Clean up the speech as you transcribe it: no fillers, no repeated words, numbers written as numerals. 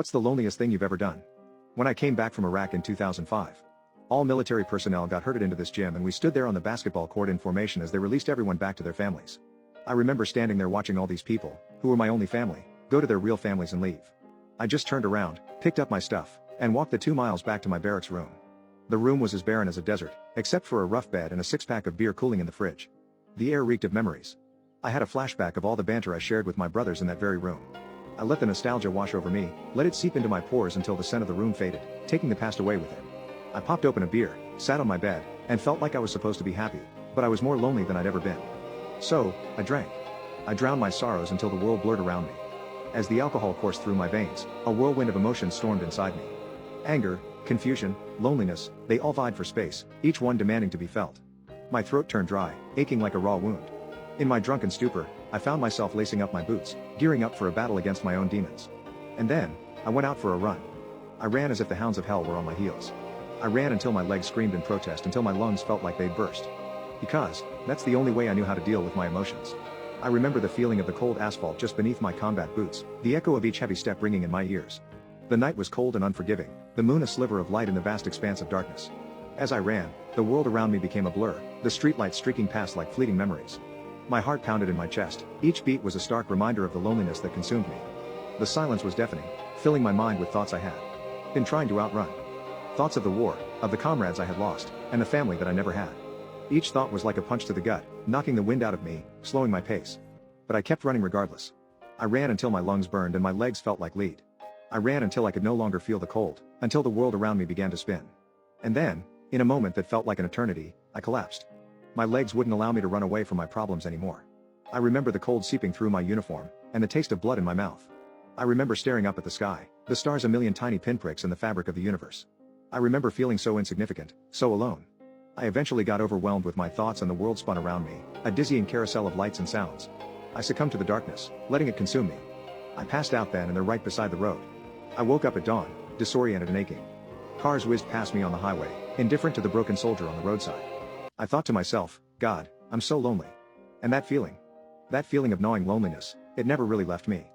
What's the loneliest thing you've ever done? When I came back from Iraq in 2005. All military personnel got herded into this gym and we stood there on the basketball court in formation as they released everyone back to their families. I remember standing there watching all these people, who were my only family, go to their real families and leave. I just turned around, picked up my stuff, and walked the 2 miles back to my barracks room. The room was as barren as a desert, except for a rough bed and a 6-pack of beer cooling in the fridge. The air reeked of memories. I had a flashback of all the banter I shared with my brothers in that very room. I let the nostalgia wash over me, let it seep into my pores until the scent of the room faded, taking the past away with it. I popped open a beer, sat on my bed, and felt like I was supposed to be happy, but I was more lonely than I'd ever been. So, I drank. I drowned my sorrows until the world blurred around me. As the alcohol coursed through my veins, a whirlwind of emotions stormed inside me. Anger, confusion, loneliness, they all vied for space, each one demanding to be felt. My throat turned dry, aching like a raw wound. In my drunken stupor, I found myself lacing up my boots, gearing up for a battle against my own demons. And then, I went out for a run. I ran as if the hounds of hell were on my heels. I ran until my legs screamed in protest, until my lungs felt like they'd burst. Because, that's the only way I knew how to deal with my emotions. I remember the feeling of the cold asphalt just beneath my combat boots, the echo of each heavy step ringing in my ears. The night was cold and unforgiving, the moon a sliver of light in the vast expanse of darkness. As I ran, the world around me became a blur, the streetlights streaking past like fleeting memories. My heart pounded in my chest, each beat was a stark reminder of the loneliness that consumed me. The silence was deafening, filling my mind with thoughts I had been trying to outrun. Thoughts of the war, of the comrades I had lost, and the family that I never had. Each thought was like a punch to the gut, knocking the wind out of me, slowing my pace. But I kept running regardless. I ran until my lungs burned and my legs felt like lead. I ran until I could no longer feel the cold, until the world around me began to spin. And then, in a moment that felt like an eternity, I collapsed. My legs wouldn't allow me to run away from my problems anymore. I remember the cold seeping through my uniform, and the taste of blood in my mouth. I remember staring up at the sky, the stars a million tiny pinpricks in the fabric of the universe. I remember feeling so insignificant, so alone. I eventually got overwhelmed with my thoughts and the world spun around me, a dizzying carousel of lights and sounds. I succumbed to the darkness, letting it consume me. I passed out then and they're right beside the road. I woke up at dawn, disoriented and aching. Cars whizzed past me on the highway, indifferent to the broken soldier on the roadside. I thought to myself, God, I'm so lonely. And that feeling of gnawing loneliness, it never really left me.